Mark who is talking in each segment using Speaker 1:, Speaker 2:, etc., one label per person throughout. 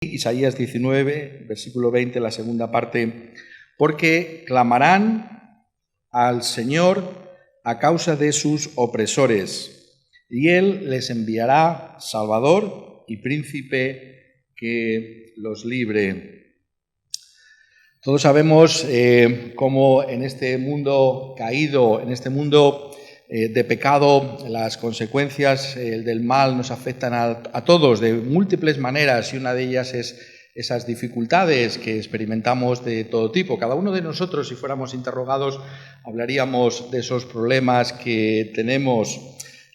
Speaker 1: Isaías 19, versículo 20, la segunda parte, porque clamarán al Señor a causa de sus opresores, y Él les enviará Salvador y Príncipe que los libre. Todos sabemos cómo en este mundo caído, en este mundo de pecado, las consecuencias del mal nos afectan a todos de múltiples maneras, y una de ellas es esas dificultades que experimentamos de todo tipo. Cada uno de nosotros, si fuéramos interrogados, hablaríamos de esos problemas que tenemos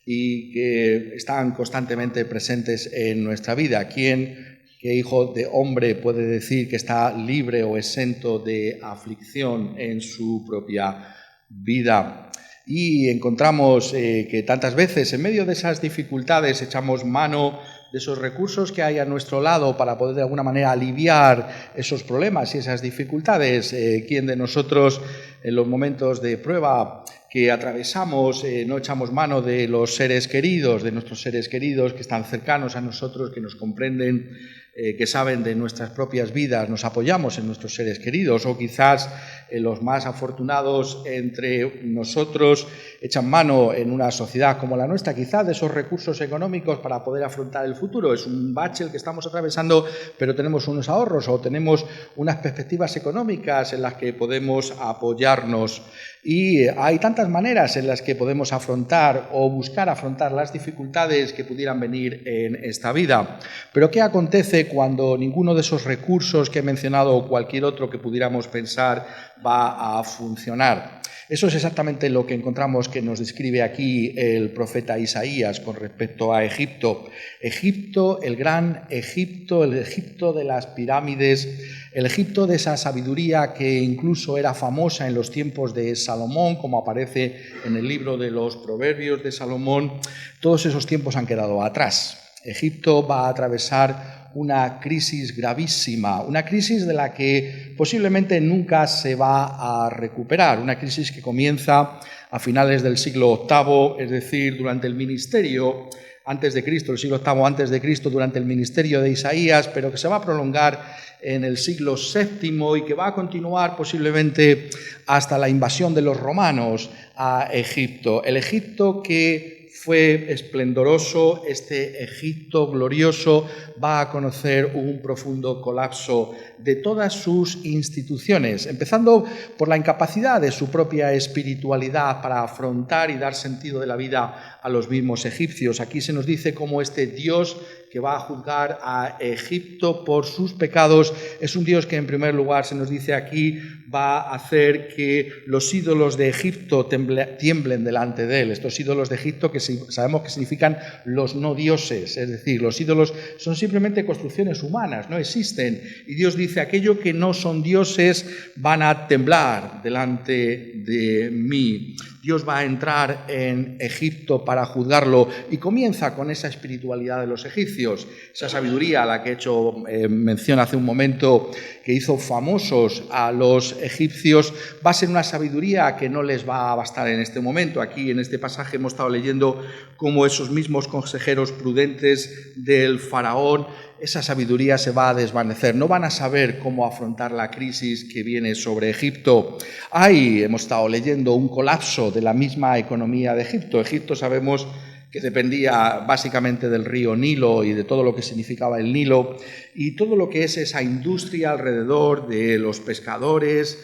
Speaker 1: y que están constantemente presentes en nuestra vida. ¿Qué hijo de hombre puede decir que está libre o exento de aflicción en su propia vida? Y encontramos que tantas veces en medio de esas dificultades echamos mano de esos recursos que hay a nuestro lado para poder de alguna manera aliviar esos problemas y esas dificultades. ¿Quién de nosotros en los momentos de prueba que atravesamos no echamos mano de los seres queridos, de nuestros seres queridos que están cercanos a nosotros, que nos comprenden, que saben de nuestras propias vidas, nos apoyamos en nuestros seres queridos? O quizás los más afortunados entre nosotros echan mano en una sociedad como la nuestra, quizás de esos recursos económicos para poder afrontar el futuro. Es un bache el que estamos atravesando, pero tenemos unos ahorros o tenemos unas perspectivas económicas en las que podemos apoyarnos. Y hay tantas maneras en las que podemos afrontar o buscar afrontar las dificultades que pudieran venir en esta vida. Pero ¿qué acontece cuando ninguno de esos recursos que he mencionado o cualquier otro que pudiéramos pensar va a funcionar? Eso es exactamente lo que encontramos que nos describe aquí el profeta Isaías con respecto a Egipto. Egipto, el gran Egipto, el Egipto de las pirámides, el Egipto de esa sabiduría que incluso era famosa en los tiempos de Salomón, como aparece en el libro de los Proverbios de Salomón. Todos esos tiempos han quedado atrás. Egipto va a atravesar una crisis gravísima, una crisis de la que posiblemente nunca se va a recuperar, una crisis que comienza a finales del siglo VIII, es decir, durante el ministerio antes de Cristo, el siglo VIII antes de Cristo, durante el ministerio de Isaías, pero que se va a prolongar en el siglo VII y que va a continuar posiblemente hasta la invasión de los romanos a Egipto. El Egipto que fue esplendoroso, este Egipto glorioso, va a conocer un profundo colapso de todas sus instituciones, empezando por la incapacidad de su propia espiritualidad para afrontar y dar sentido de la vida a los mismos egipcios. Aquí se nos dice cómo este Dios que va a juzgar a Egipto por sus pecados es un Dios que, en primer lugar, se nos dice aquí, va a hacer que los ídolos de Egipto tiemblen delante de él. Estos ídolos de Egipto que sabemos que significan los no dioses, es decir, los ídolos son simplemente construcciones humanas, no existen. Y Dios dice, aquello que no son dioses van a temblar delante de mí. Dios va a entrar en Egipto para juzgarlo y comienza con esa espiritualidad de los egipcios, esa sabiduría a la que he hecho mención hace un momento, que hizo famosos a los egipcios, va a ser una sabiduría que no les va a bastar en este momento. Aquí en este pasaje hemos estado leyendo cómo esos mismos consejeros prudentes del faraón, esa sabiduría se va a desvanecer, no van a saber cómo afrontar la crisis que viene sobre Egipto. Hemos estado leyendo un colapso de la misma economía de Egipto. Egipto sabemos que dependía básicamente del río Nilo y de todo lo que significaba el Nilo y todo lo que es esa industria alrededor de los pescadores,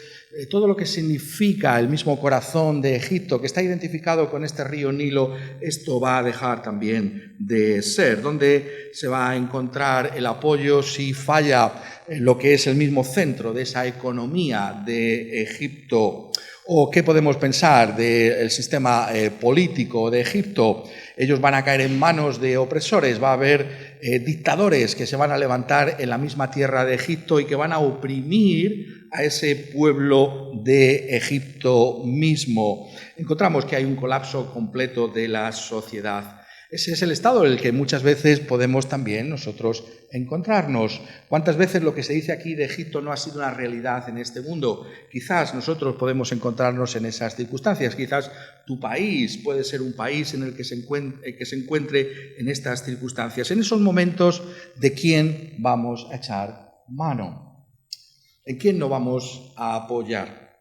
Speaker 1: todo lo que significa el mismo corazón de Egipto, que está identificado con este río Nilo. Esto va a dejar también de ser. ¿Dónde se va a encontrar el apoyo si falla lo que es el mismo centro de esa economía de Egipto? ¿O qué podemos pensar del sistema político de Egipto? Ellos van a caer en manos de opresores, va a haber dictadores que se van a levantar en la misma tierra de Egipto y que van a oprimir a ese pueblo de Egipto mismo. Encontramos que hay un colapso completo de la sociedad. Ese es el estado en el que muchas veces podemos también nosotros encontrarnos. ¿Cuántas veces lo que se dice aquí de Egipto no ha sido una realidad en este mundo? Quizás nosotros podemos encontrarnos en esas circunstancias. Quizás tu país puede ser un país en el que se encuentre en estas circunstancias. En esos momentos, ¿de quién vamos a echar mano? ¿En quién no vamos a apoyar?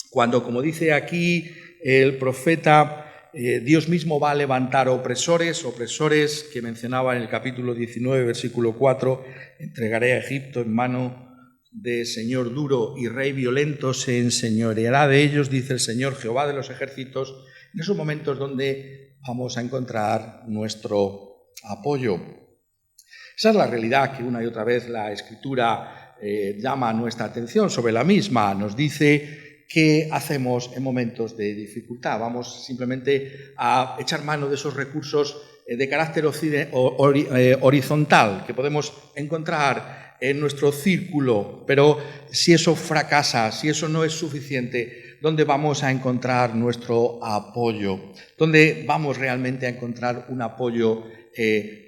Speaker 1: Cuando, como dice aquí el profeta, Dios mismo va a levantar opresores que mencionaba en el capítulo 19, versículo 4, entregaré a Egipto en mano de señor duro y rey violento, se enseñoreará de ellos, dice el Señor Jehová de los ejércitos, en esos momentos donde vamos a encontrar nuestro apoyo. Esa es la realidad que una y otra vez la Escritura llama nuestra atención sobre la misma, nos dice ¿qué hacemos en momentos de dificultad? Vamos simplemente a echar mano de esos recursos de carácter horizontal que podemos encontrar en nuestro círculo, pero si eso fracasa, si eso no es suficiente, ¿dónde vamos a encontrar nuestro apoyo? ¿Dónde vamos realmente a encontrar un apoyo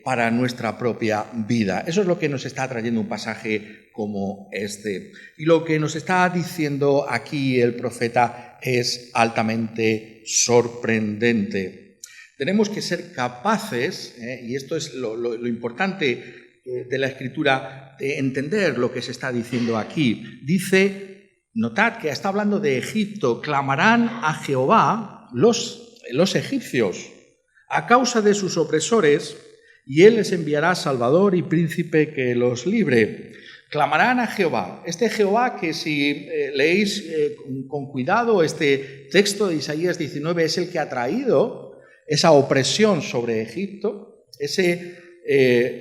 Speaker 1: para nuestra propia vida? Eso es lo que nos está trayendo un pasaje como este. Y lo que nos está diciendo aquí el profeta es altamente sorprendente. Tenemos que ser capaces, y esto es lo importante de la Escritura, de entender lo que se está diciendo aquí. Dice, notad que está hablando de Egipto, clamarán a Jehová los egipcios a causa de sus opresores, y él les enviará salvador y príncipe que los libre. Clamarán a Jehová. Este Jehová que si leéis con cuidado este texto de Isaías 19 es el que ha traído esa opresión sobre Egipto, ese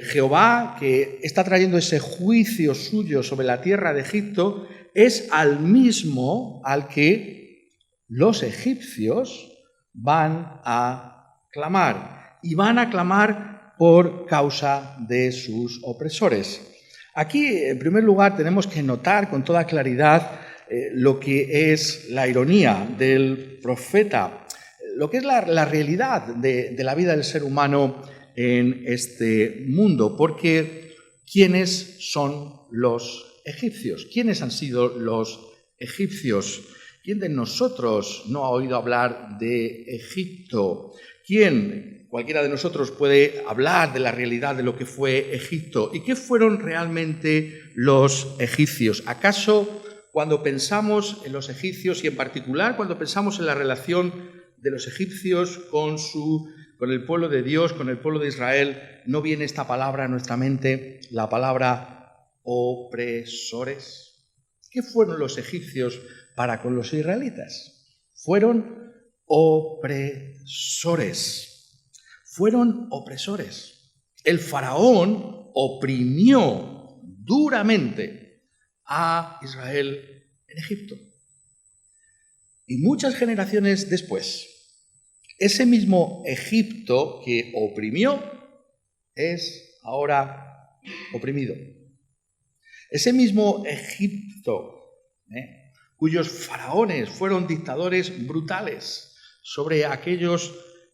Speaker 1: Jehová que está trayendo ese juicio suyo sobre la tierra de Egipto, es al mismo al que los egipcios van a clamar, y van a clamar por causa de sus opresores. Aquí, en primer lugar, tenemos que notar con toda claridad lo que es la ironía del profeta, lo que es la realidad de la vida del ser humano en este mundo, porque ¿quiénes son los egipcios? ¿Quiénes han sido los egipcios? ¿Quién de nosotros no ha oído hablar de Egipto? ¿Quién, cualquiera de nosotros, puede hablar de la realidad de lo que fue Egipto? ¿Y qué fueron realmente los egipcios? ¿Acaso cuando pensamos en los egipcios y en particular cuando pensamos en la relación de los egipcios con el pueblo de Dios, con el pueblo de Israel, no viene esta palabra a nuestra mente, la palabra opresores? ¿Qué fueron los egipcios para con los israelitas? Fueron opresores. Fueron opresores. El faraón oprimió duramente a Israel en Egipto. Y muchas generaciones después, ese mismo Egipto que oprimió es ahora oprimido. Ese mismo Egipto, cuyos faraones fueron dictadores brutales sobre aquellos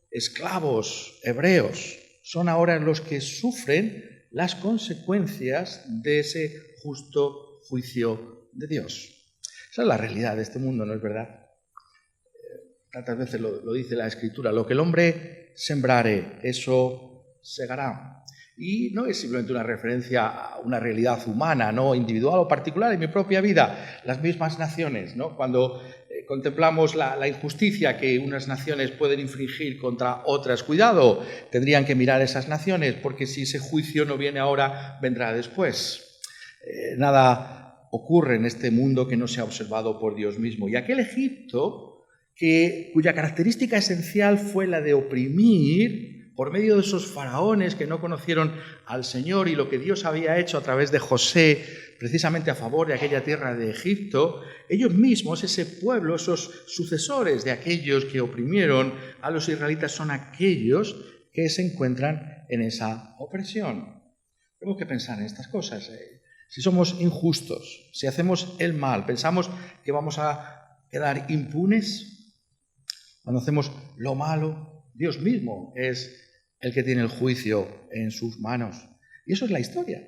Speaker 1: esclavos hebreos, son ahora los que sufren las consecuencias de ese justo juicio de Dios. Esa es la realidad de este mundo, ¿no es verdad? Tantas veces lo dice la Escritura, lo que el hombre sembrare, eso segará. Y no es simplemente una referencia a una realidad humana, no individual o particular en mi propia vida. Las mismas naciones, ¿no? Cuando contemplamos la injusticia que unas naciones pueden infringir contra otras, cuidado, tendrían que mirar esas naciones, porque si ese juicio no viene ahora, vendrá después. Nada ocurre en este mundo que no sea observado por Dios mismo. Y aquel Egipto, cuya característica esencial fue la de oprimir por medio de esos faraones que no conocieron al Señor y lo que Dios había hecho a través de José, precisamente a favor de aquella tierra de Egipto, ellos mismos, ese pueblo, esos sucesores de aquellos que oprimieron a los israelitas, son aquellos que se encuentran en esa opresión. Tenemos que pensar en estas cosas. Si somos injustos, si hacemos el mal, pensamos que vamos a quedar impunes. Cuando hacemos lo malo, Dios mismo es el que tiene el juicio en sus manos. Y eso es la historia.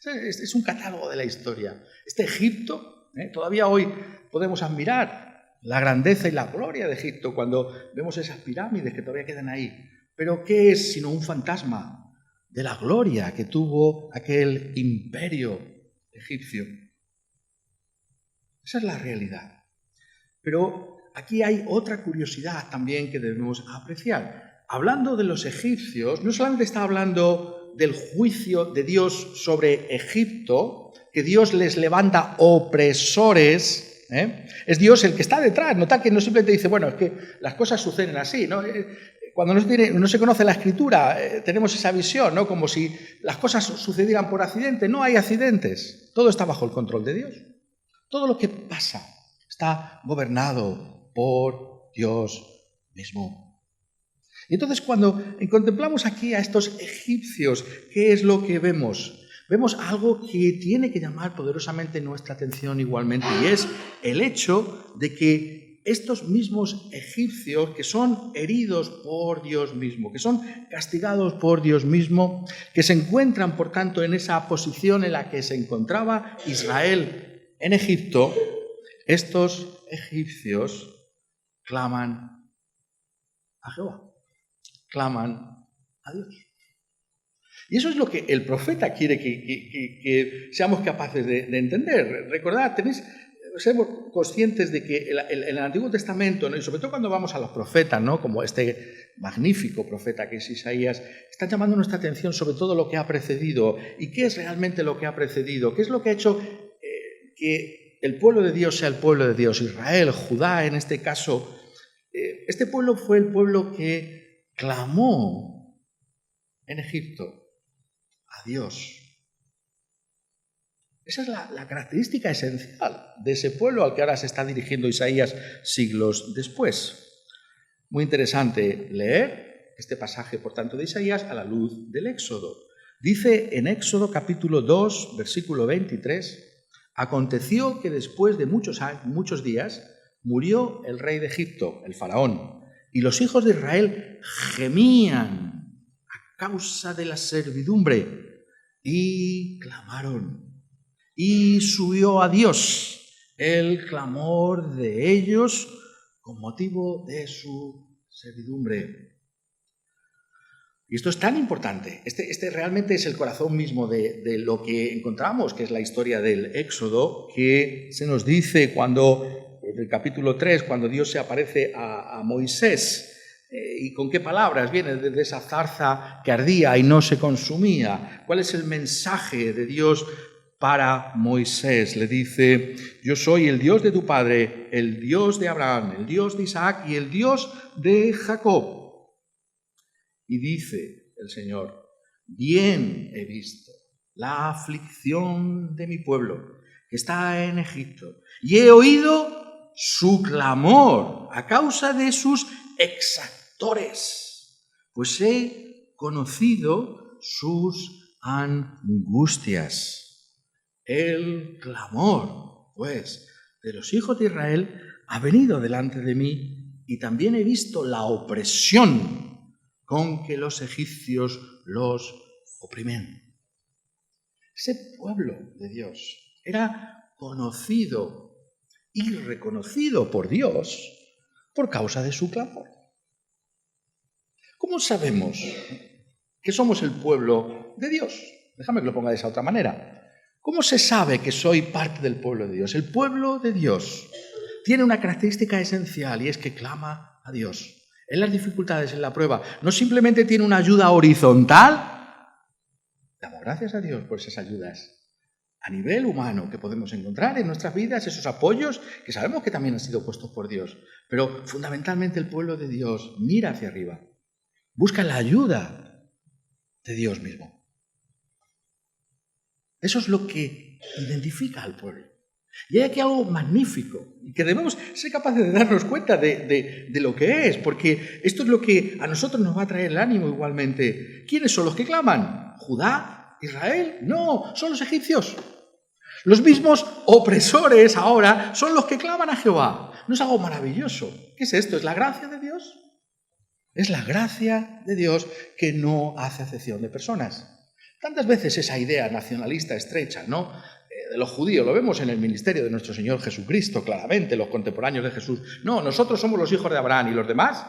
Speaker 1: Es un catálogo de la historia. Este Egipto, todavía hoy podemos admirar la grandeza y la gloria de Egipto cuando vemos esas pirámides que todavía quedan ahí. Pero ¿qué es sino un fantasma de la gloria que tuvo aquel imperio egipcio? Esa es la realidad. Pero aquí hay otra curiosidad también que debemos apreciar. Hablando de los egipcios, no solamente está hablando del juicio de Dios sobre Egipto, que Dios les levanta opresores, es Dios el que está detrás. Notad que no simplemente dice, bueno, es que las cosas suceden así, ¿no? Cuando no se conoce la Escritura, tenemos esa visión, ¿no? Como si las cosas sucedieran por accidente. No hay accidentes, todo está bajo el control de Dios. Todo lo que pasa está gobernado por Dios mismo. Y entonces cuando contemplamos aquí a estos egipcios, ¿qué es lo que vemos? Vemos algo que tiene que llamar poderosamente nuestra atención igualmente, y es el hecho de que estos mismos egipcios que son heridos por Dios mismo, que son castigados por Dios mismo, que se encuentran, por tanto, en esa posición en la que se encontraba Israel en Egipto, estos egipcios claman a Jehová. Claman a Dios. Y eso es lo que el profeta quiere que seamos capaces de entender. Recordad, seamos conscientes de que en el Antiguo Testamento, ¿no? Y sobre todo cuando vamos a los profetas, ¿no? Como este magnífico profeta que es Isaías, están llamando nuestra atención sobre todo lo que ha precedido. ¿Y qué es realmente lo que ha precedido? ¿Qué es lo que ha hecho que el pueblo de Dios sea el pueblo de Dios? Israel, Judá en este caso. Este pueblo fue el pueblo que clamó en Egipto a Dios. Esa es la característica esencial de ese pueblo al que ahora se está dirigiendo Isaías siglos después. Muy interesante leer este pasaje, por tanto, de Isaías a la luz del Éxodo. Dice en Éxodo capítulo 2, versículo 23, aconteció que después de muchos días murió el rey de Egipto, el faraón, y los hijos de Israel gemían a causa de la servidumbre y clamaron. Y subió a Dios el clamor de ellos con motivo de su servidumbre. Y esto es tan importante. Este realmente es el corazón mismo de lo que encontramos, que es la historia del Éxodo, que se nos dice cuando... En el capítulo 3, cuando Dios se aparece a Moisés, ¿y con qué palabras viene de esa zarza que ardía y no se consumía? ¿Cuál es el mensaje de Dios para Moisés? Le dice, yo soy el Dios de tu padre, el Dios de Abraham, el Dios de Isaac y el Dios de Jacob. Y dice el Señor, bien he visto la aflicción de mi pueblo que está en Egipto y he oído su clamor a causa de sus exactores, pues he conocido sus angustias. El clamor, pues, de los hijos de Israel ha venido delante de mí y también he visto la opresión con que los egipcios los oprimen. Ese pueblo de Dios era conocido y reconocido por Dios por causa de su clamor. ¿Cómo sabemos que somos el pueblo de Dios? Déjame que lo ponga de esa otra manera. ¿Cómo se sabe que soy parte del pueblo de Dios? El pueblo de Dios tiene una característica esencial y es que clama a Dios. En las dificultades, en la prueba, no simplemente tiene una ayuda horizontal. Damos gracias a Dios por esas ayudas a nivel humano que podemos encontrar en nuestras vidas, esos apoyos que sabemos que también han sido puestos por Dios. Pero fundamentalmente el pueblo de Dios mira hacia arriba, busca la ayuda de Dios mismo. Eso es lo que identifica al pueblo. Y hay aquí algo magnífico y que debemos ser capaces de darnos cuenta de lo que es, porque esto es lo que a nosotros nos va a traer el ánimo igualmente. ¿Quiénes son los que claman? ¿Judá? ¿Israel? No, son los egipcios. Los mismos opresores ahora son los que claman a Jehová. ¿No es algo maravilloso? ¿Qué es esto? ¿Es la gracia de Dios? Es la gracia de Dios que no hace acepción de personas. Tantas veces esa idea nacionalista estrecha, ¿no?, de los judíos, lo vemos en el ministerio de nuestro Señor Jesucristo, claramente, los contemporáneos de Jesús. No, nosotros somos los hijos de Abraham, ¿y los demás?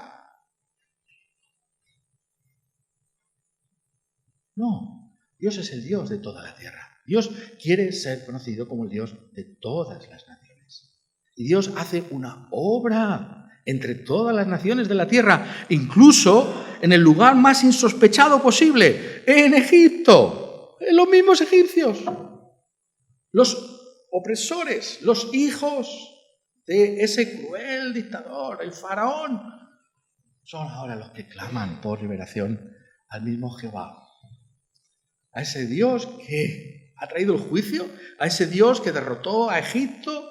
Speaker 1: No, Dios es el Dios de toda la tierra. Dios quiere ser conocido como el Dios de todas las naciones. Y Dios hace una obra entre todas las naciones de la tierra, incluso en el lugar más insospechado posible, en Egipto, en los mismos egipcios. Los opresores, los hijos de ese cruel dictador, el faraón, son ahora los que claman por liberación al mismo Jehová. A ese Dios que ha traído el juicio, a ese Dios que derrotó a Egipto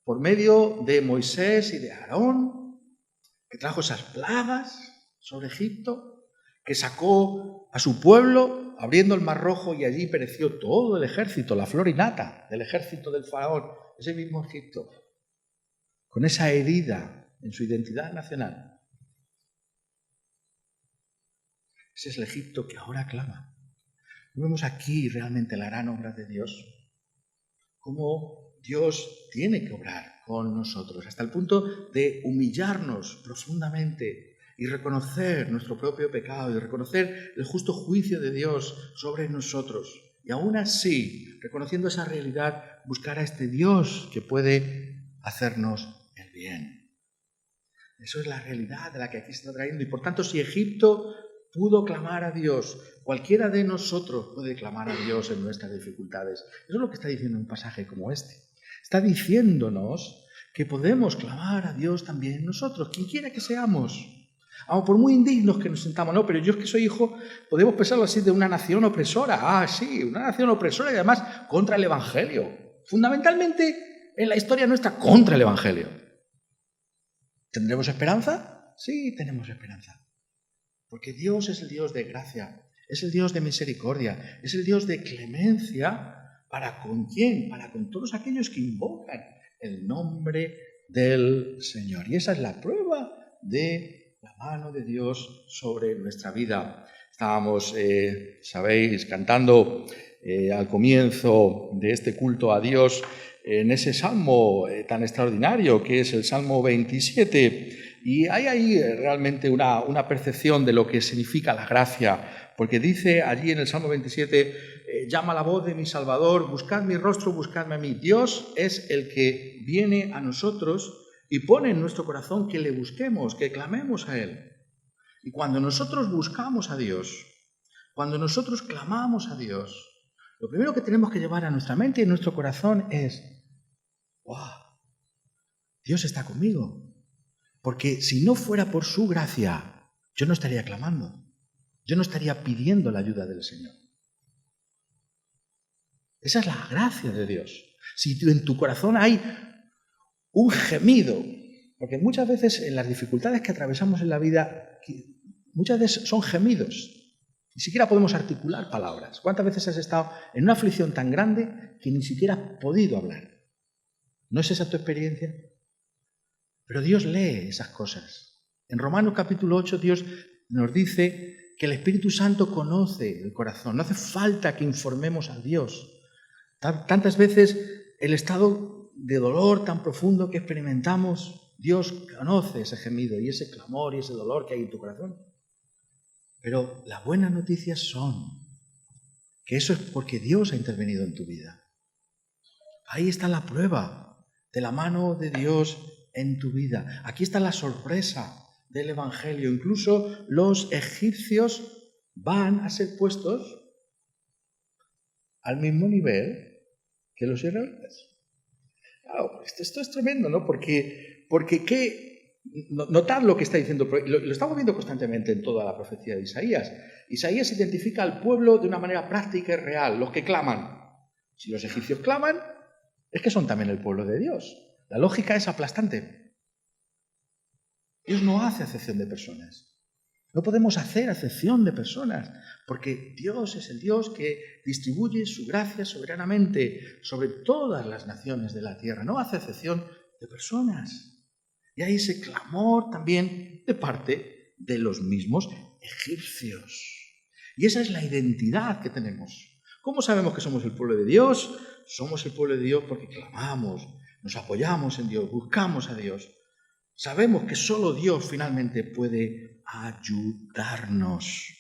Speaker 1: por medio de Moisés y de Aarón, que trajo esas plagas sobre Egipto, que sacó a su pueblo abriendo el Mar Rojo y allí pereció todo el ejército, la flor y nata del ejército del faraón, ese mismo Egipto, con esa herida en su identidad nacional. Ese es el Egipto que ahora clama. Vemos aquí realmente la gran obra de Dios, cómo Dios tiene que obrar con nosotros, hasta el punto de humillarnos profundamente y reconocer nuestro propio pecado y reconocer el justo juicio de Dios sobre nosotros. Y aún así, reconociendo esa realidad, buscar a este Dios que puede hacernos el bien. Eso es la realidad de la que aquí se está trayendo. Y por tanto, si Egipto pudo clamar a Dios, cualquiera de nosotros puede clamar a Dios en nuestras dificultades. Eso es lo que está diciendo un pasaje como este. Está diciéndonos que podemos clamar a Dios también nosotros, quien quiera que seamos. Aun por muy indignos que nos sintamos, no, pero yo es que soy hijo, podemos pensarlo así, de una nación opresora. Ah, sí, una nación opresora y además contra el Evangelio. Fundamentalmente en la historia nuestra contra el Evangelio. ¿Tendremos esperanza? Sí, tenemos esperanza. Porque Dios es el Dios de gracia, es el Dios de misericordia, es el Dios de clemencia. ¿Para con quién? Para con todos aquellos que invocan el nombre del Señor. Y esa es la prueba de la mano de Dios sobre nuestra vida. Estábamos, sabéis, cantando al comienzo de este culto a Dios en ese salmo tan extraordinario que es el Salmo 27. Y hay ahí realmente una percepción de lo que significa la gracia, porque dice allí en el Salmo 27, llama la voz de mi Salvador, buscad mi rostro, buscadme a mí. Dios es el que viene a nosotros y pone en nuestro corazón que le busquemos, que clamemos a Él. Y cuando nosotros buscamos a Dios, cuando nosotros clamamos a Dios, lo primero que tenemos que llevar a nuestra mente y a nuestro corazón es, ¡wow! Dios está conmigo. Porque si no fuera por su gracia, yo no estaría clamando, yo no estaría pidiendo la ayuda del Señor. Esa es la gracia de Dios. Si en tu corazón hay un gemido, porque muchas veces en las dificultades que atravesamos en la vida, muchas veces son gemidos, ni siquiera podemos articular palabras. ¿Cuántas veces has estado en una aflicción tan grande que ni siquiera has podido hablar? ¿No es esa tu experiencia? Pero Dios lee esas cosas. En Romanos capítulo 8 Dios nos dice que el Espíritu Santo conoce el corazón. No hace falta que informemos a Dios. Tantas veces el estado de dolor tan profundo que experimentamos, Dios conoce ese gemido y ese clamor y ese dolor que hay en tu corazón. Pero las buenas noticias son que eso es porque Dios ha intervenido en tu vida. Ahí está la prueba de la mano de Dios en tu vida. Aquí está la sorpresa del Evangelio. Incluso los egipcios van a ser puestos al mismo nivel que los israelitas. Claro, esto es tremendo, ¿no? Porque notad lo que está diciendo, lo estamos viendo constantemente en toda la profecía de Isaías. Isaías identifica al pueblo de una manera práctica y real, los que claman. Si los egipcios claman, es que son también el pueblo de Dios. La lógica es aplastante. Dios no hace acepción de personas. No podemos hacer acepción de personas, porque Dios es el Dios que distribuye su gracia soberanamente sobre todas las naciones de la tierra. No hace acepción de personas. Y hay ese clamor también de parte de los mismos egipcios. Y esa es la identidad que tenemos. ¿Cómo sabemos que somos el pueblo de Dios? Somos el pueblo de Dios porque clamamos, nos apoyamos en Dios, buscamos a Dios. Sabemos que solo Dios finalmente puede ayudarnos.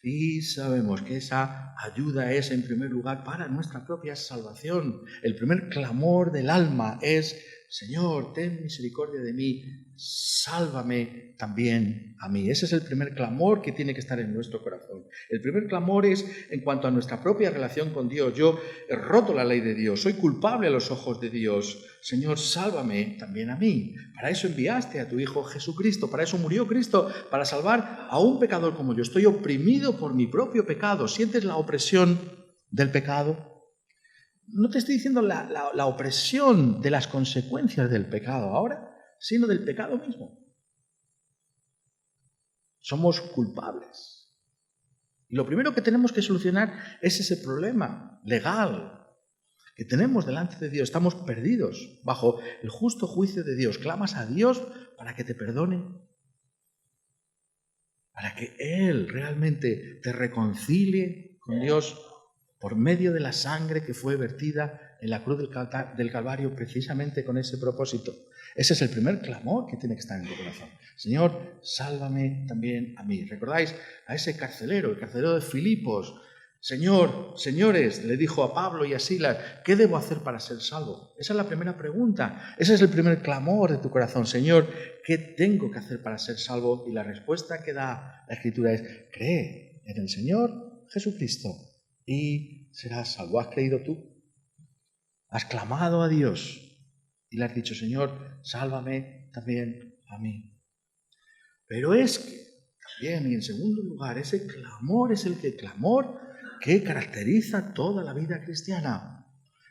Speaker 1: Y sabemos que esa ayuda es, en primer lugar, para nuestra propia salvación. El primer clamor del alma es: Señor, ten misericordia de mí, sálvame también a mí. Ese es el primer clamor que tiene que estar en nuestro corazón. El primer clamor es en cuanto a nuestra propia relación con Dios. Yo he roto la ley de Dios, soy culpable a los ojos de Dios. Señor, sálvame también a mí. Para eso enviaste a tu Hijo Jesucristo, para eso murió Cristo, para salvar a un pecador como yo. Estoy oprimido por mi propio pecado. ¿Sientes la opresión del pecado? No te estoy diciendo la opresión de las consecuencias del pecado ahora, sino del pecado mismo. Somos culpables. Y lo primero que tenemos que solucionar es ese problema legal que tenemos delante de Dios. Estamos perdidos bajo el justo juicio de Dios. Clamas a Dios para que te perdone, para que Él realmente te reconcilie con Dios por medio de la sangre que fue vertida en la cruz del Calvario, precisamente con ese propósito. Ese es el primer clamor que tiene que estar en tu corazón. Señor, sálvame también a mí. ¿Recordáis a ese carcelero, el carcelero de Filipos? Señor, señores, le dijo a Pablo y a Silas, ¿qué debo hacer para ser salvo? Esa es la primera pregunta. Ese es el primer clamor de tu corazón. Señor, ¿qué tengo que hacer para ser salvo? Y la respuesta que da la Escritura es: cree en el Señor Jesucristo y serás salvo. ¿Has creído tú? ¿Has clamado a Dios y le has dicho: Señor, sálvame también a mí? Pero es que también, y en segundo lugar, ese clamor es el clamor que caracteriza toda la vida cristiana.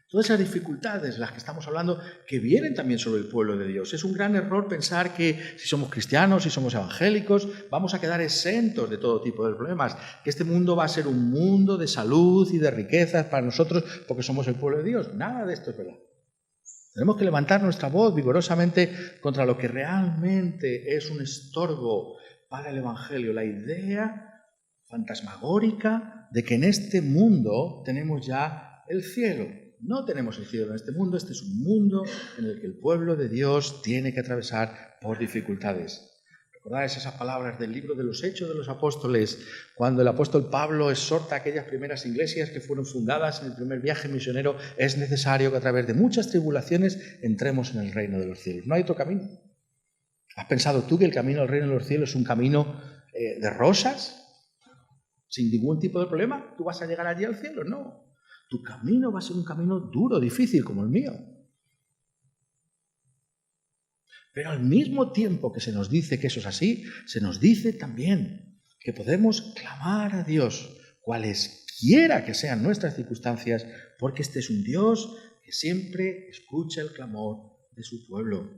Speaker 1: Todas esas dificultades, las que estamos hablando, que vienen también sobre el pueblo de Dios. Es un gran error pensar que si somos cristianos, si somos evangélicos, vamos a quedar exentos de todo tipo de problemas, que este mundo va a ser un mundo de salud y de riquezas para nosotros porque somos el pueblo de Dios. Nada de esto es verdad. Tenemos que levantar nuestra voz vigorosamente contra lo que realmente es un estorbo para el Evangelio, la idea fantasmagórica de que en este mundo tenemos ya el cielo. No tenemos el cielo en este mundo, este es un mundo en el que el pueblo de Dios tiene que atravesar por dificultades. ¿Recordáis esas palabras del libro de los Hechos de los Apóstoles, cuando el apóstol Pablo exhorta a aquellas primeras iglesias que fueron fundadas en el primer viaje misionero? Es necesario que a través de muchas tribulaciones entremos en el reino de los cielos. No hay otro camino. ¿Has pensado tú que el camino al reino de los cielos es un camino de rosas, sin ningún tipo de problema? ¿Tú vas a llegar allí al cielo? No. Tu camino va a ser un camino duro, difícil, como el mío. Pero al mismo tiempo que se nos dice que eso es así, se nos dice también que podemos clamar a Dios, cualesquiera que sean nuestras circunstancias, porque este es un Dios que siempre escucha el clamor de su pueblo.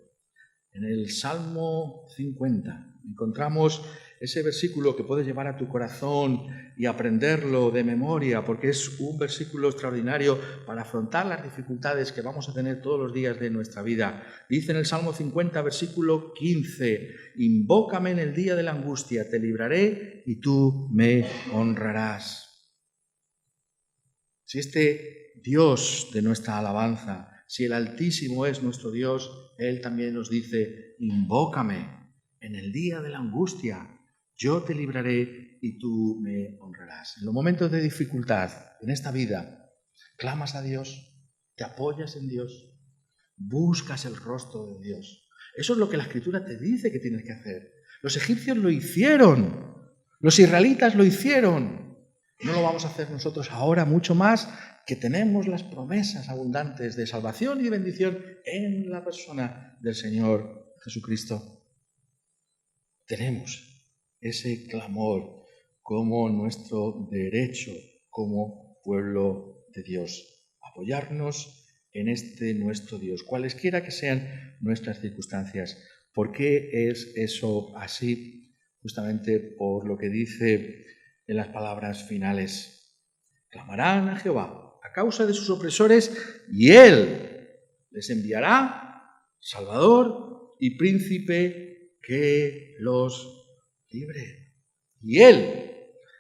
Speaker 1: En el Salmo 50 encontramos ese versículo que puedes llevar a tu corazón y aprenderlo de memoria, porque es un versículo extraordinario para afrontar las dificultades que vamos a tener todos los días de nuestra vida. Dice en el Salmo 50, versículo 15, invócame en el día de la angustia, te libraré y tú me honrarás. Si este Dios de nuestra alabanza, si el Altísimo es nuestro Dios, Él también nos dice: invócame en el día de la angustia, yo te libraré y tú me honrarás. En los momentos de dificultad en esta vida, clamas a Dios, te apoyas en Dios, buscas el rostro de Dios. Eso es lo que la Escritura te dice que tienes que hacer. Los egipcios lo hicieron, los israelitas lo hicieron. No lo vamos a hacer nosotros ahora, mucho más que tenemos las promesas abundantes de salvación y de bendición en la persona del Señor Jesucristo. Tenemos ese clamor como nuestro derecho como pueblo de Dios. Apoyarnos en este nuestro Dios, cualesquiera que sean nuestras circunstancias. ¿Por qué es eso así? Justamente por lo que dice en las palabras finales. Clamarán a Jehová a causa de sus opresores y Él les enviará Salvador y Príncipe que los libre. Y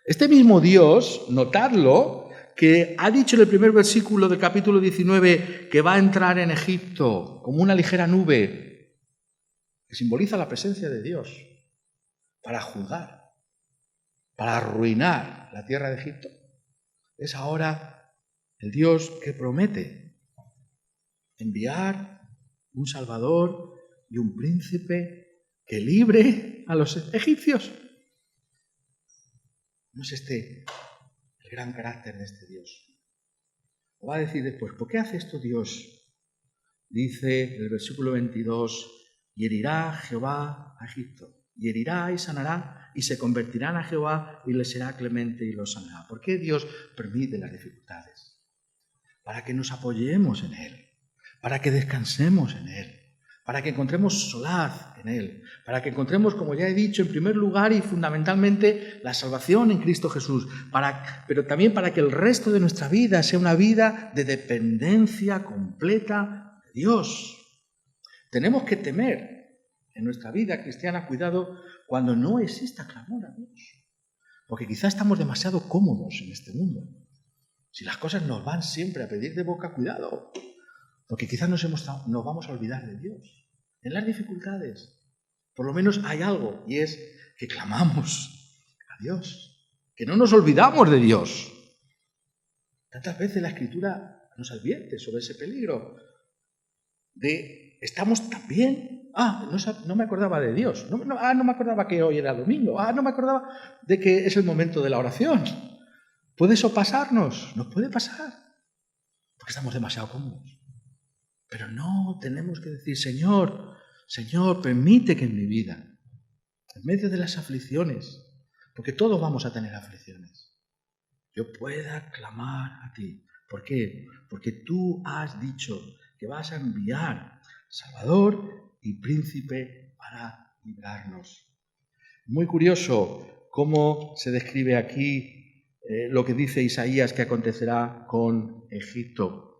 Speaker 1: este mismo Dios, notadlo, que ha dicho en el primer versículo del capítulo 19 que va a entrar en Egipto como una ligera nube, que simboliza la presencia de Dios para juzgar, para arruinar la tierra de Egipto, es ahora el Dios que promete enviar un Salvador y un príncipe que libre a los egipcios. ¿No es este el gran carácter de este Dios? O va a decir después, ¿por qué hace esto Dios? Dice en el versículo 22, y herirá Jehová a Egipto, y herirá y sanará, y se convertirán a Jehová, y le será clemente y los sanará. ¿Por qué Dios permite las dificultades? Para que nos apoyemos en Él, para que descansemos en Él, para que encontremos solaz en Él, para que encontremos, como ya he dicho, en primer lugar y fundamentalmente la salvación en Cristo Jesús, pero también para que el resto de nuestra vida sea una vida de dependencia completa de Dios. Tenemos que temer en nuestra vida cristiana, cuidado, cuando no exista clamor a Dios, porque quizá estamos demasiado cómodos en este mundo. Si las cosas nos van siempre a pedir de boca, cuidado, porque quizás nos vamos a olvidar de Dios. En las dificultades, por lo menos hay algo, y es que clamamos a Dios, que no nos olvidamos de Dios. Tantas veces la Escritura nos advierte sobre ese peligro de estamos tan bien. No me acordaba de Dios. No me acordaba que hoy era domingo. No me acordaba de que es el momento de la oración. ¿Puede eso pasarnos? Nos puede pasar, porque estamos demasiado cómodos. Pero no, tenemos que decir, Señor, permite que en mi vida, en medio de las aflicciones, porque todos vamos a tener aflicciones, yo pueda clamar a ti. ¿Por qué? Porque tú has dicho que vas a enviar Salvador y Príncipe para librarnos. Muy curioso cómo se describe aquí lo que dice Isaías que acontecerá con Egipto.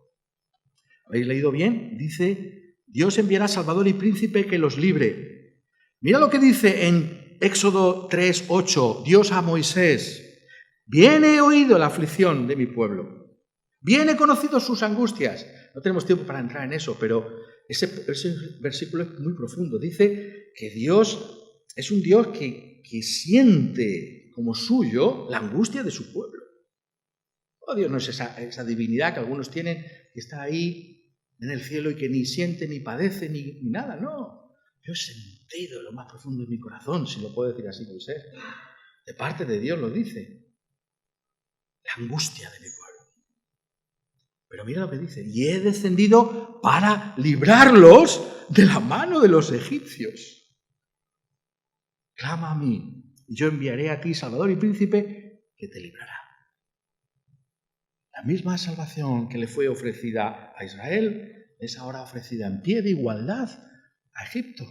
Speaker 1: ¿Habéis leído bien? Dice, Dios enviará Salvador y Príncipe que los libre. Mira lo que dice en Éxodo 3:8, Dios a Moisés, bien he oído la aflicción de mi pueblo, bien he conocido sus angustias. No tenemos tiempo para entrar en eso, pero ese versículo es muy profundo. Dice que Dios es un Dios que siente como suyo la angustia de su pueblo. Dios no es esa divinidad que algunos tienen, que está ahí en el cielo y que ni siente, ni padece, ni nada. No, yo he sentido en lo más profundo de mi corazón, si lo puedo decir así, Moisés. De parte de Dios lo dice. La angustia de mi pueblo. Pero mira lo que dice. Y he descendido para librarlos de la mano de los egipcios. Clama a mí, y yo enviaré a ti, Salvador y Príncipe, que te librará. La misma salvación que le fue ofrecida a Israel es ahora ofrecida en pie de igualdad a Egipto.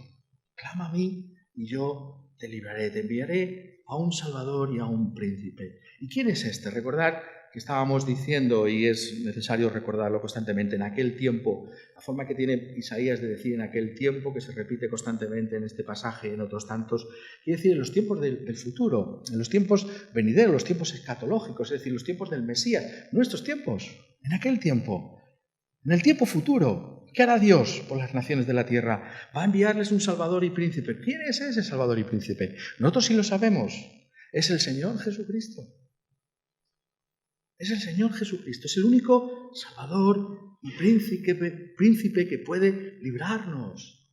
Speaker 1: Clama a mí y yo te libraré, te enviaré a un Salvador y a un Príncipe. ¿Y quién es este? Recordad que estábamos diciendo, y es necesario recordarlo constantemente, en aquel tiempo, la forma que tiene Isaías de decir en aquel tiempo, que se repite constantemente en este pasaje y en otros tantos, quiere decir en los tiempos del futuro, en los tiempos venideros, los tiempos escatológicos, es decir, los tiempos del Mesías, nuestros tiempos, en aquel tiempo, en el tiempo futuro. ¿Qué hará Dios por las naciones de la tierra? Va a enviarles un Salvador y Príncipe. ¿Quién es ese Salvador y Príncipe? Nosotros sí lo sabemos. Es el Señor Jesucristo. Es el Señor Jesucristo. Es el único Salvador y Príncipe que puede librarnos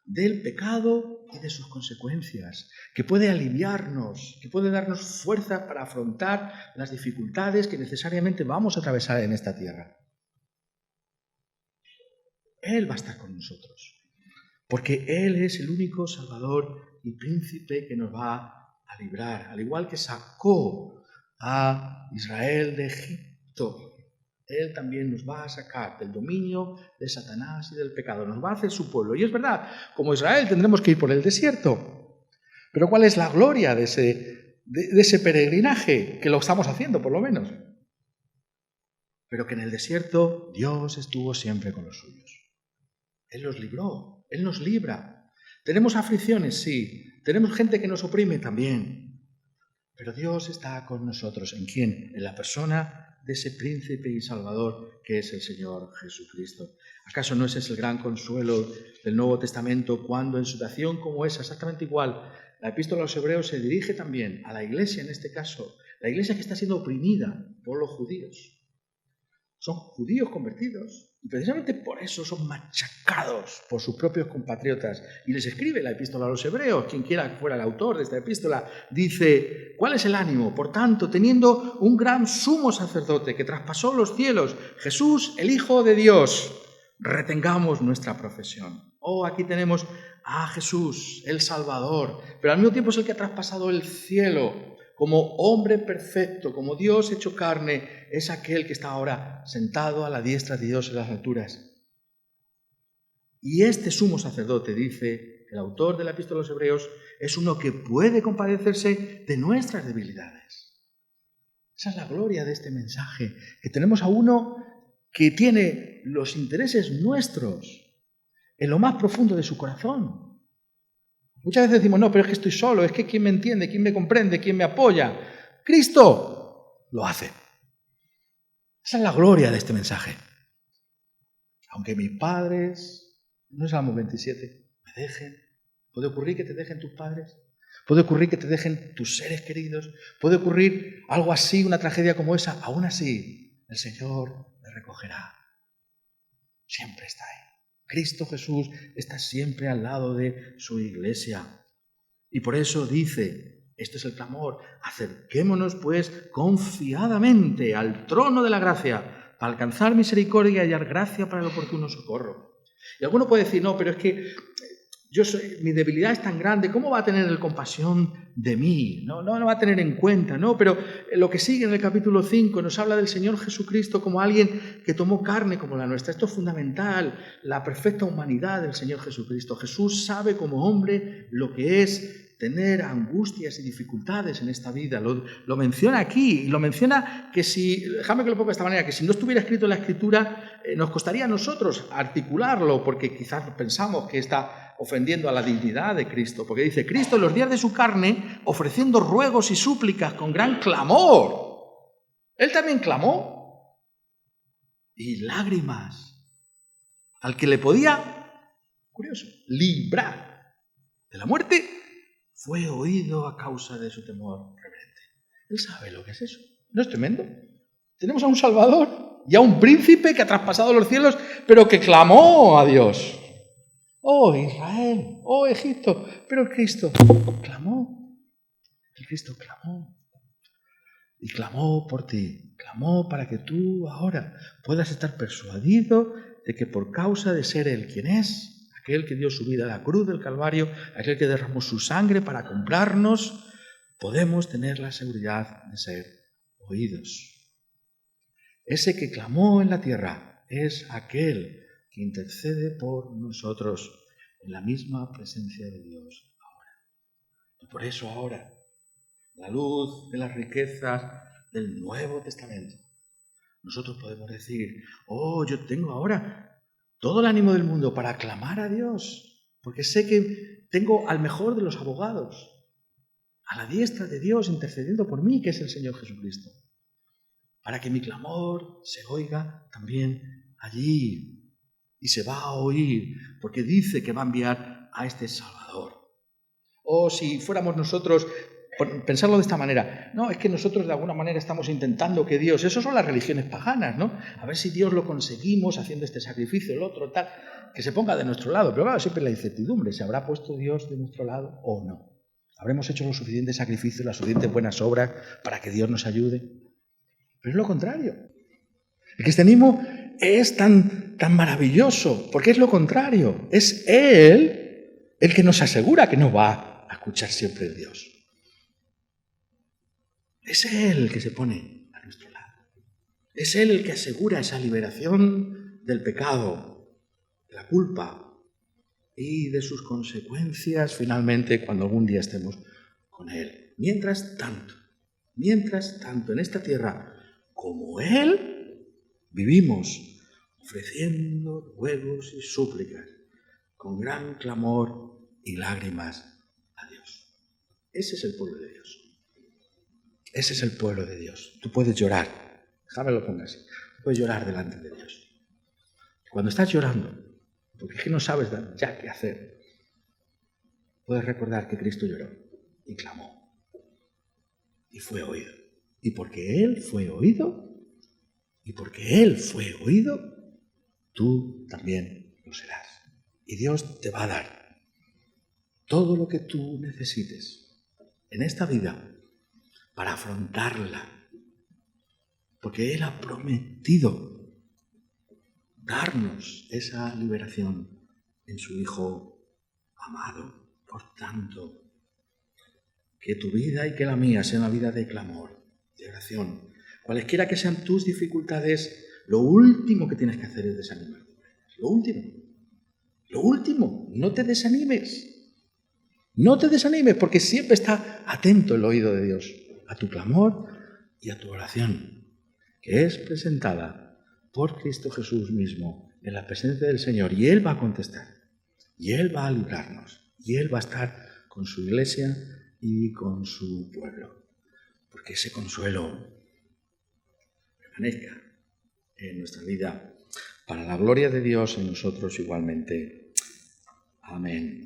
Speaker 1: del pecado y de sus consecuencias, que puede aliviarnos, que puede darnos fuerza para afrontar las dificultades que necesariamente vamos a atravesar en esta tierra. Él va a estar con nosotros, porque Él es el único Salvador y Príncipe que nos va a librar, al igual que sacó a Israel de Egipto. Él también nos va a sacar del dominio de Satanás y del pecado, nos va a hacer su pueblo. Y es verdad, como Israel tendremos que ir por el desierto. Pero ¿cuál es la gloria de ese peregrinaje? Que lo estamos haciendo, por lo menos. Pero que en el desierto Dios estuvo siempre con los suyos. Él los libró, Él nos libra. ¿Tenemos aflicciones? Sí. Tenemos gente que nos oprime también. Pero Dios está con nosotros. ¿En quién? En la persona de ese príncipe y salvador que es el Señor Jesucristo. ¿Acaso no ese es el gran consuelo del Nuevo Testamento cuando en situación como esa, exactamente igual, la epístola a los Hebreos se dirige también a la iglesia en este caso, la iglesia que está siendo oprimida por los judíos? Son judíos convertidos y precisamente por eso son machacados por sus propios compatriotas. Y les escribe la epístola a los Hebreos, quien quiera que fuera el autor de esta epístola, dice, ¿cuál es el ánimo? Por tanto, teniendo un gran sumo sacerdote que traspasó los cielos, Jesús, el Hijo de Dios, retengamos nuestra profesión. Oh, aquí tenemos a Jesús, el Salvador, pero al mismo tiempo es el que ha traspasado el cielo. Como hombre perfecto, como Dios hecho carne, es aquel que está ahora sentado a la diestra de Dios en las alturas. Y este sumo sacerdote, dice el autor de la epístola a los Hebreos, es uno que puede compadecerse de nuestras debilidades. Esa es la gloria de este mensaje, que tenemos a uno que tiene los intereses nuestros en lo más profundo de su corazón. Muchas veces decimos, no, pero es que estoy solo, es que ¿quién me entiende, quién me comprende, quién me apoya? Cristo lo hace. Esa es la gloria de este mensaje. Aunque mis padres, no es Salmo 27, me dejen, ¿puede ocurrir que te dejen tus padres? ¿Puede ocurrir que te dejen tus seres queridos? ¿Puede ocurrir algo así, una tragedia como esa? Aún así, el Señor me recogerá. Siempre está ahí. Cristo Jesús está siempre al lado de su iglesia. Y por eso dice, esto es el clamor, acerquémonos pues confiadamente al trono de la gracia para alcanzar misericordia y hallar gracia para el oportuno socorro. Y alguno puede decir, no, pero es que mi debilidad es tan grande, ¿cómo va a tener compasión de mí? No va a tener en cuenta, ¿no? Pero lo que sigue en el capítulo 5 nos habla del Señor Jesucristo como alguien que tomó carne como la nuestra. Esto es fundamental, la perfecta humanidad del Señor Jesucristo. Jesús sabe como hombre lo que es tener angustias y dificultades en esta vida. Lo menciona aquí, y lo menciona que déjame que lo ponga de esta manera, que si no estuviera escrito en la Escritura, nos costaría a nosotros articularlo, porque quizás pensamos que está ofendiendo a la dignidad de Cristo, porque dice, Cristo en los días de su carne, ofreciendo ruegos y súplicas con gran clamor. Él también clamó. Y lágrimas. Al que le podía, curioso, librar de la muerte, fue oído a causa de su temor reverente. Él sabe lo que es eso. ¿No es tremendo? Tenemos a un Salvador y a un príncipe que ha traspasado los cielos, pero que clamó a Dios. Oh Israel, oh Egipto, pero el Cristo clamó. El Cristo clamó. Y clamó por ti, clamó para que tú ahora puedas estar persuadido de que por causa de ser Él quien es, aquel que dio su vida a la cruz del Calvario, aquel que derramó su sangre para comprarnos, podemos tener la seguridad de ser oídos. Ese que clamó en la tierra es aquel que intercede por nosotros en la misma presencia de Dios ahora. Y por eso ahora, la luz de las riquezas del Nuevo Testamento, nosotros podemos decir, oh, yo tengo ahora todo el ánimo del mundo para clamar a Dios, porque sé que tengo al mejor de los abogados, a la diestra de Dios intercediendo por mí, que es el Señor Jesucristo, para que mi clamor se oiga también allí. Y se va a oír, porque dice que va a enviar a este Salvador. O si fuéramos nosotros, pensarlo de esta manera, no, es que nosotros de alguna manera estamos intentando que Dios, eso son las religiones paganas, ¿no? A ver si Dios lo conseguimos haciendo este sacrificio, el otro, tal, que se ponga de nuestro lado. Pero claro, siempre la incertidumbre, ¿se habrá puesto Dios de nuestro lado o no? ¿Habremos hecho los suficientes sacrificios, las suficientes buenas obras para que Dios nos ayude? Pero es lo contrario. El cristianismo es tan maravilloso, porque es lo contrario. Es Él el que nos asegura que nos va a escuchar siempre Dios. Es Él el que se pone a nuestro lado. Es Él el que asegura esa liberación del pecado, de la culpa y de sus consecuencias finalmente cuando algún día estemos con Él. Mientras tanto, en esta tierra, como Él, vivimos ofreciendo ruegos y súplicas con gran clamor y lágrimas a Dios. Ese es el pueblo de Dios. Ese es el pueblo de Dios. Tú puedes llorar. Déjame lo pongas así. Tú puedes llorar delante de Dios. Cuando estás llorando, porque es que no sabes ya qué hacer, puedes recordar que Cristo lloró y clamó. Y fue oído. Y porque Él fue oído, tú también lo serás. Y Dios te va a dar todo lo que tú necesites en esta vida para afrontarla. Porque Él ha prometido darnos esa liberación en su Hijo amado. Por tanto, que tu vida y que la mía sea una vida de clamor, de oración. Cualesquiera que sean tus dificultades, lo último que tienes que hacer es desanimarte. Lo último, no te desanimes. No te desanimes, porque siempre está atento el oído de Dios a tu clamor y a tu oración, que es presentada por Cristo Jesús mismo en la presencia del Señor. Y Él va a contestar, y Él va a librarnos, y Él va a estar con su iglesia y con su pueblo. Porque ese consuelo permanezca en nuestra vida, para la gloria de Dios en nosotros igualmente. Amén.